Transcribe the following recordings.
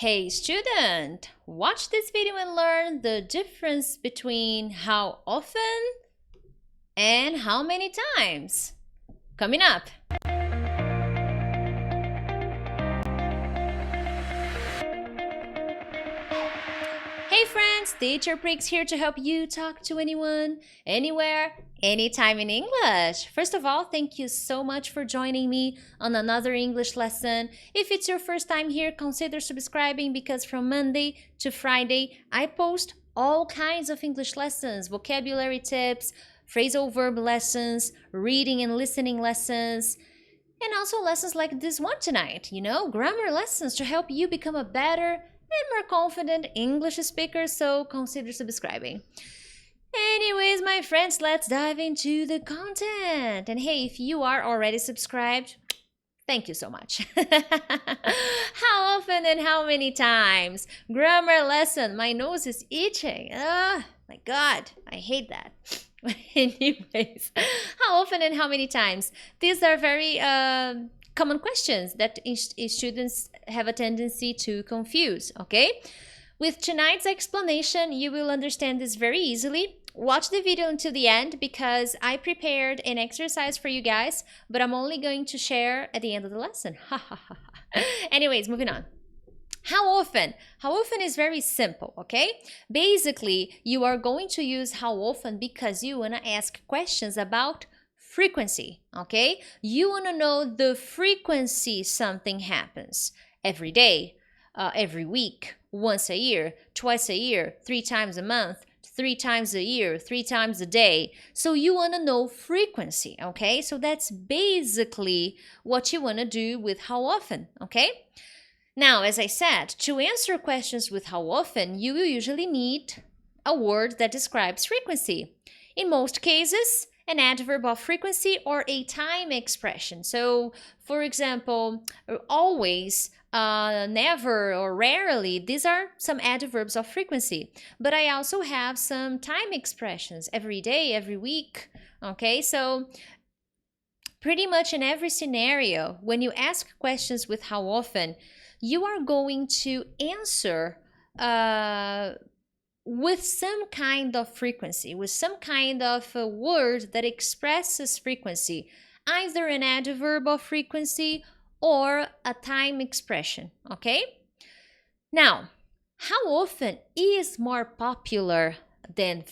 Hey student, watch this video and learn the difference between how often and how many times. Coming up. Hey friends, Teacher Prix here to help you talk to anyone, anywhere, anytime in English. First of all, thank you so much for joining me on another English lesson. If it's your first time here, consider subscribing because from Monday to Friday, I post all kinds of English lessons, vocabulary tips, phrasal verb lessons, reading and listening lessons, and also lessons like this one tonight, grammar lessons to help you become a better and more confident English speaker, so consider subscribing. Anyways, my friends, let's dive into the content. And hey, if you are already subscribed, thank you so much. How often and how many times? Grammar lesson. My nose is itching. Oh, my God, I hate that. Anyways, how often and how many times? These are very common questions that students have a tendency to confuse, okay? With tonight's explanation, you will understand this very easily. Watch the video until the end because I prepared an exercise for you guys, but I'm only going to share at the end of the lesson. Anyways, moving on. How often? How often is very simple, okay? Basically, you are going to use how often because you want to ask questions about frequency, okay? You want to know the frequency something happens. Every day, every week, once a year, twice a year, 3 times a month, 3 times a year, 3 times a day. So you want to know frequency, okay? So that's basically what you want to do with how often, okay? Now, as I said, to answer questions with how often, you will usually need a word that describes frequency. In most cases, an adverb of frequency or a time expression. So, for example, always, never, or rarely, these are some adverbs of frequency. But I also have some time expressions, every day, every week, okay? So, pretty much in every scenario, when you ask questions with how often, you are going to answer with some kind of frequency, with some kind of a word that expresses frequency, either an adverb of frequency or a time expression, okay? Now, how often is more popular than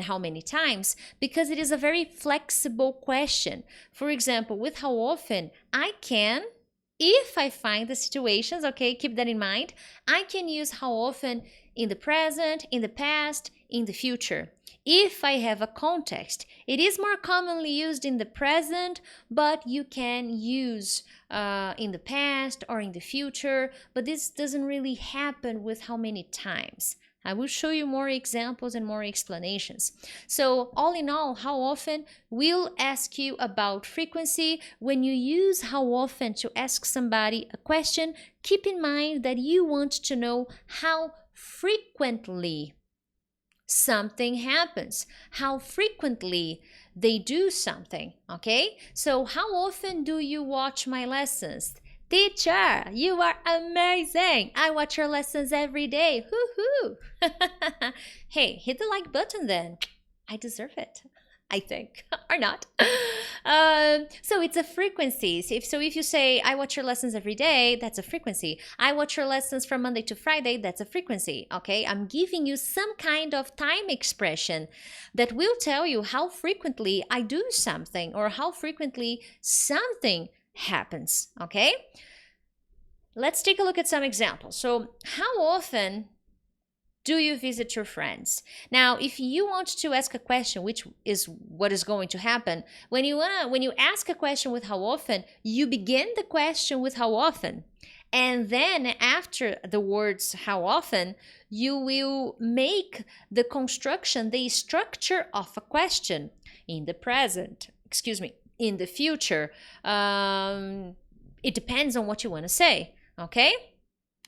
how many times? Because it is a very flexible question. For example, with how often, I can, if I find the situations, okay, keep that in mind, I can use how often in the present, in the past, in the future. If I have a context, it is more commonly used in the present, but you can use in the past or in the future, but this doesn't really happen with how many times. I will show you more examples and more explanations. So all in all, how often will ask you about frequency. When you use how often to ask somebody a question, keep in mind that you want to know how frequently something happens, how frequently they do something, okay? So how often do you watch my lessons? Teacher, you are amazing. I watch your lessons every day. Hoo-hoo. Hey, hit the like button then. I deserve it, I think, or not. So it's a frequency. So if you say, I watch your lessons every day, that's a frequency. I watch your lessons from Monday to Friday, that's a frequency, okay? I'm giving you some kind of time expression that will tell you how frequently I do something or how frequently something happens, okay? Let's take a look at some examples. So how often do you visit your friends? Now, if you want to ask a question, which is what is going to happen, when you ask a question with how often, you begin the question with how often. And then after the words how often, you will make the construction, the structure of a question in the present, in the future. It depends on what you want to say, okay?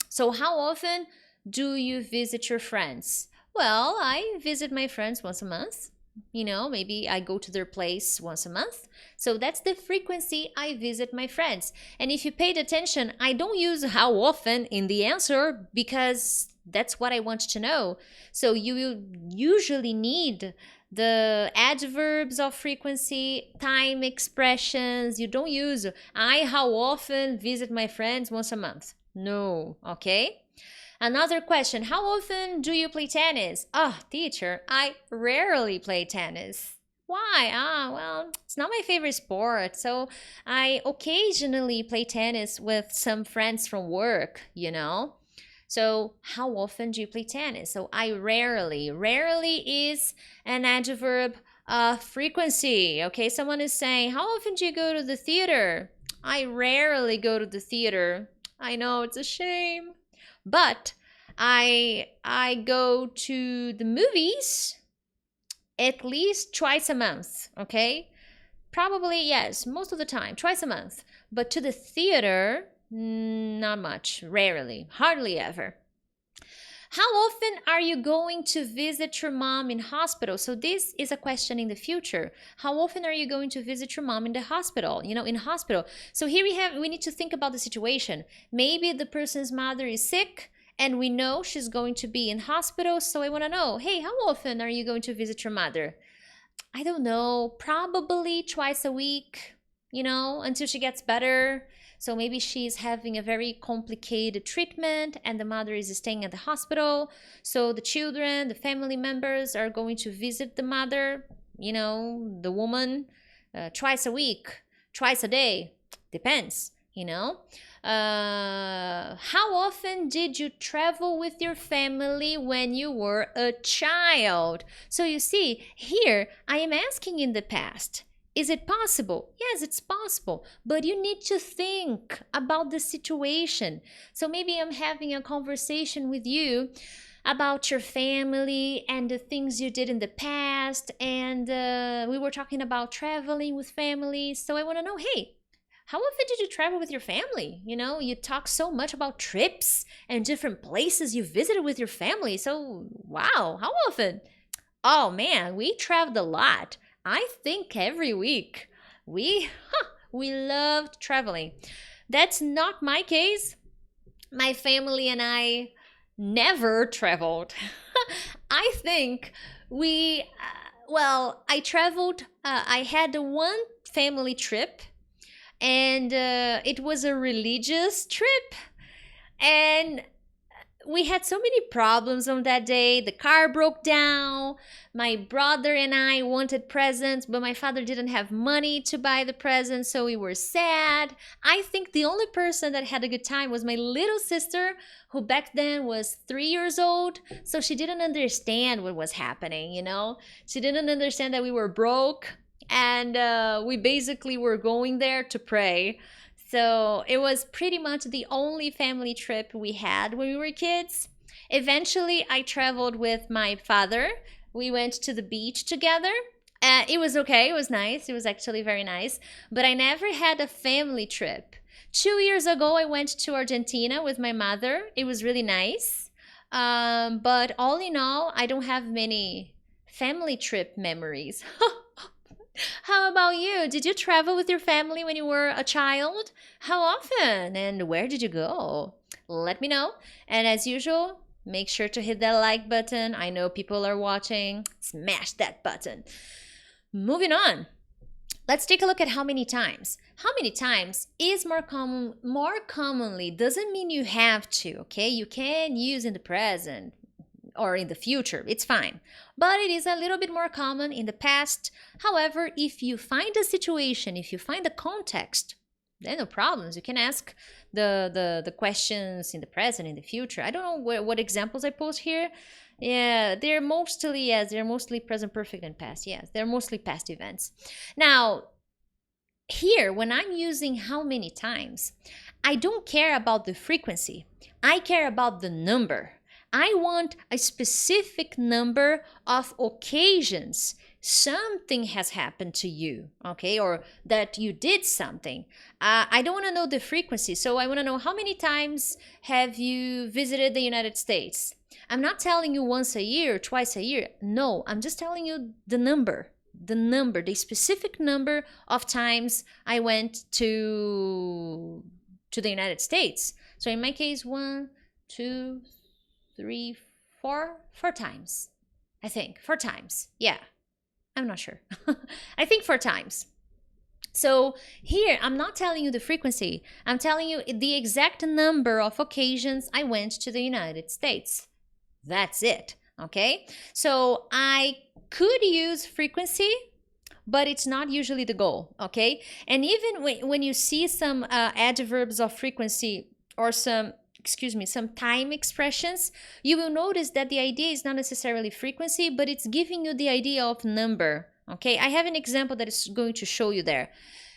So how often do you visit your friends? Well, I visit my friends once a month. Maybe I go to their place once a month. So that's the frequency I visit my friends. And if you paid attention, I don't use how often in the answer because that's what I want to know. So you usually need the adverbs of frequency, time expressions. You don't use I how often visit my friends once a month. No, okay? Another question, how often do you play tennis? Oh, teacher, I rarely play tennis. Why? Well, it's not my favorite sport, so I occasionally play tennis with some friends from work. So, how often do you play tennis? So, I rarely. Rarely is an adverb of frequency. Okay, someone is saying, how often do you go to the theater? I rarely go to the theater. I know, it's a shame. But I go to the movies at least twice a month, okay? Probably, yes, most of the time, twice a month. But to the theater, not much, rarely, hardly ever. How often are you going to visit your mom in hospital? So this is a question in the future. How often are you going to visit your mom in the hospital? In hospital. So here we need to think about the situation. Maybe the person's mother is sick and we know she's going to be in hospital. So I want to know, hey, how often are you going to visit your mother? I don't know, probably twice a week, until she gets better. So maybe she's having a very complicated treatment and the mother is staying at the hospital. So the children, the family members are going to visit the mother, the woman, twice a week, twice a day. Depends, How often did you travel with your family when you were a child? So you see, here I am asking in the past. Is it possible? Yes, it's possible, but you need to think about the situation. So maybe I'm having a conversation with you about your family and the things you did in the past, and we were talking about traveling with families. So I want to know, hey, how often did you travel with your family? You talk so much about trips and different places you visited with your family. So, wow, how often? Oh man, we traveled a lot. I think every week. We loved traveling. That's not my case. My family and I never traveled. I think I traveled, I had one family trip and it was a religious trip. And we had so many problems on that day. The car broke down. My brother and I wanted presents, but my father didn't have money to buy the presents, so we were sad. I think the only person that had a good time was my little sister, who back then was 3 years old. So she didn't understand what was happening, She didn't understand that we were broke and we basically were going there to pray. So it was pretty much the only family trip we had when we were kids. Eventually, I traveled with my father. We went to the beach together. It was okay. It was nice. It was actually very nice. But I never had a family trip. 2 years ago, I went to Argentina with my mother. It was really nice. But all in all, I don't have many family trip memories. How about you? Did you travel with your family when you were a child? How often? And where did you go? Let me know. And as usual, make sure to hit that like button. I know people are watching. Smash that button. Moving on. Let's take a look at how many times. How many times is more commonly doesn't mean you have to, okay? You can use in the present or in the future, it's fine. But it is a little bit more common in the past. However, if you find a situation, if you find the context, then no problems. You can ask the questions in the present, in the future. I don't know what examples I post here. Yeah, they're mostly present perfect and past. Yes, they're mostly past events. Now, here, when I'm using how many times, I don't care about the frequency. I care about the number. I want a specific number of occasions. something has happened to you, okay, or that you did something. I don't want to know the frequency, so I want to know how many times have you visited the United States. I'm not telling you once a year, twice a year. No, I'm just telling you the number, the specific number of times I went to the United States. So in my case, 1, 2, 3, 4, 4 times. I think 4 times. Yeah, I'm not sure. I think 4 times. So here, I'm not telling you the frequency. I'm telling you the exact number of occasions I went to the United States. That's it, okay? So I could use frequency, but it's not usually the goal, okay? And even when you see some adverbs of frequency or some time expressions, you will notice that the idea is not necessarily frequency, but it's giving you the idea of number, okay? I have an example that is going to show you there.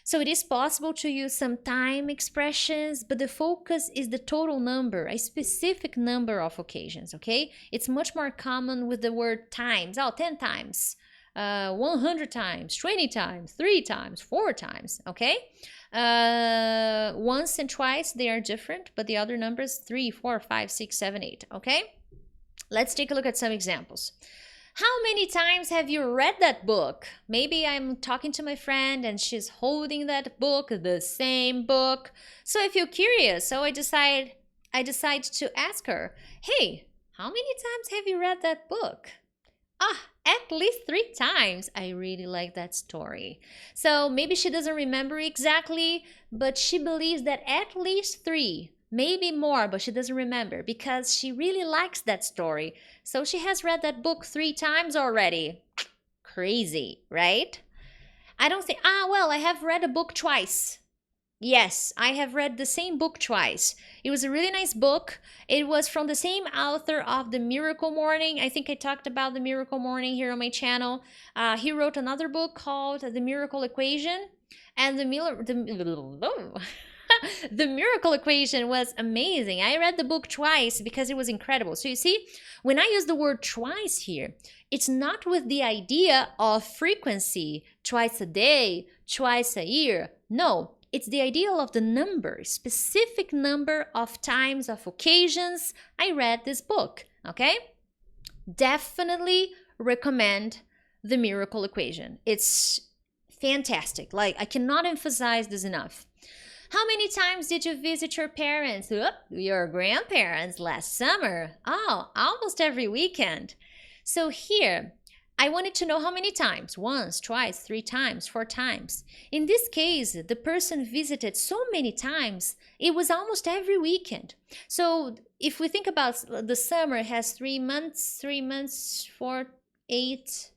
So it is possible to use some time expressions, but the focus is the total number, a specific number of occasions, okay? It's much more common with the word times. 10 times, 100 times, 20 times, 3 times, 4 times, okay? Once and twice, they are different, but the other numbers, 3, 4, 5, 6, 7, 8, okay? Let's take a look at some examples. How many times have you read that book? Maybe I'm talking to my friend and she's holding that book, the same book. So I feel curious, so I decide to ask her, hey, how many times have you read that book? At least 3 times. I really like that story. So maybe she doesn't remember exactly, but she believes that at least 3. Maybe more, but she doesn't remember because she really likes that story. So she has read that book 3 times already. Crazy, right? I don't think, well, I have read a book twice. Yes, I have read the same book twice. It was a really nice book. It was from the same author of The Miracle Morning. I think I talked about The Miracle Morning here on my channel. He wrote another book called The Miracle Equation. And the Miracle Equation was amazing. I read the book twice because it was incredible. So you see, when I use the word twice here, it's not with the idea of frequency, twice a day, twice a year. No, it's the idea of the number, specific number of times, of occasions I read this book, okay? Definitely recommend The Miracle Equation. It's fantastic. Like, I cannot emphasize this enough. How many times did you visit your parents, your grandparents last summer? Almost every weekend. So here, I wanted to know how many times. Once, twice, 3 times, 4 times. In this case, the person visited so many times, it was almost every weekend. So if we think about the summer, it has 3 months, 4, 8,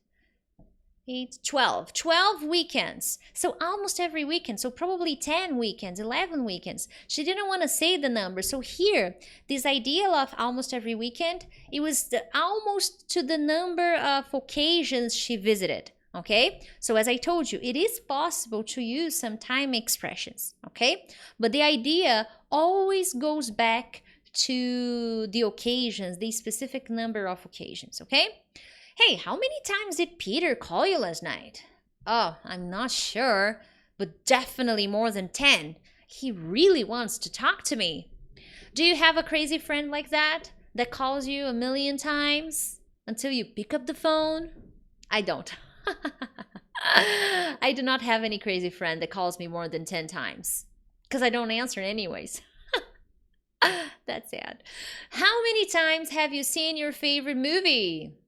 12 weekends. So almost every weekend. So probably 10 weekends, 11 weekends. She didn't want to say the number. So here, this idea of almost every weekend, it was almost to the number of occasions she visited. Okay? So as I told you, it is possible to use some time expressions. Okay? But the idea always goes back to the occasions, the specific number of occasions. Okay? Hey, how many times did Peter call you last night? I'm not sure, but definitely more than 10. He really wants to talk to me. Do you have a crazy friend like that calls you a million times until you pick up the phone? I don't. I do not have any crazy friend that calls me more than 10 times because I don't answer anyways. That's sad. How many times have you seen your favorite movie?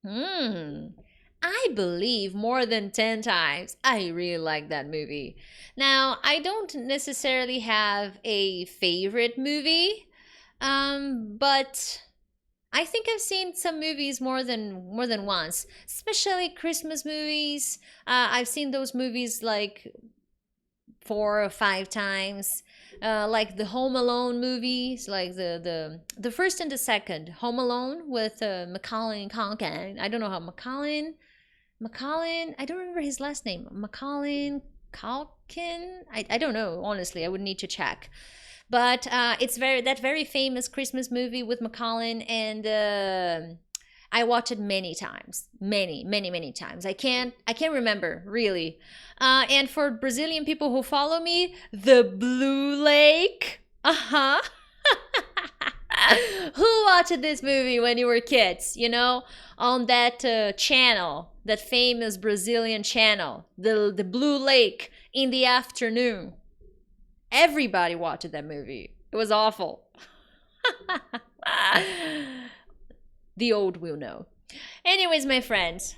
I believe more than 10 times. I really like that movie. Now, I don't necessarily have a favorite movie, but I think I've seen some movies more than once, especially Christmas movies. I've seen those movies like 4 or 5 times. Like the Home Alone movies, like the first and the second Home Alone with Macaulay Culkin. I don't know how Macaulay. I don't remember his last name. Macaulay Culkin. I don't know. Honestly, I would need to check. But it's that very famous Christmas movie with Macaulay, and I watch it many times, many times. I can't remember really. And for Brazilian people who follow me, the Blue Lake. Uh-huh. Who watched this movie when you were kids, you know, on that channel, that famous Brazilian channel, the Blue Lake in the afternoon? Everybody watched that movie. It was awful. The old will know. Anyways, my friends,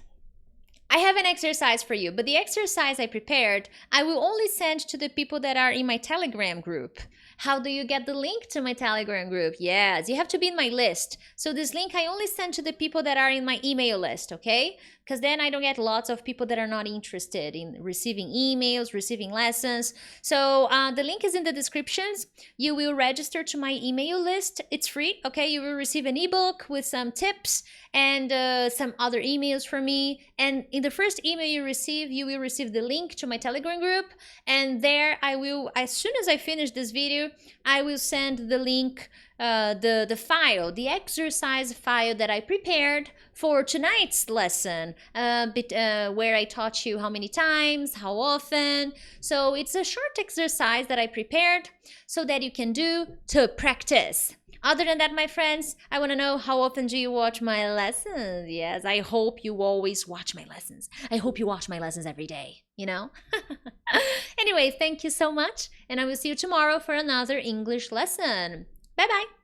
I have an exercise for you, but the exercise I prepared, I will only send to the people that are in my Telegram group. How do you get the link to my Telegram group? Yes, you have to be in my list. So this link I only send to the people that are in my email list, okay? Because then I don't get lots of people that are not interested in receiving emails, receiving lessons. So the link is in the descriptions. You will register to my email list. It's free, okay? You will receive an ebook with some tips and some other emails from me. And in the first email you will receive the link to my Telegram group. And there I will, as soon as I finish this video, I will send the link, the file, the exercise file that I prepared for tonight's lesson, where I taught you how many times, how often. So it's a short exercise that I prepared so that you can do to practice. Other than that, my friends, I want to know, how often do you watch my lessons? Yes, I hope you always watch my lessons. I hope you watch my lessons every day, you know? Anyway, thank you so much, and I will see you tomorrow for another English lesson. Bye-bye.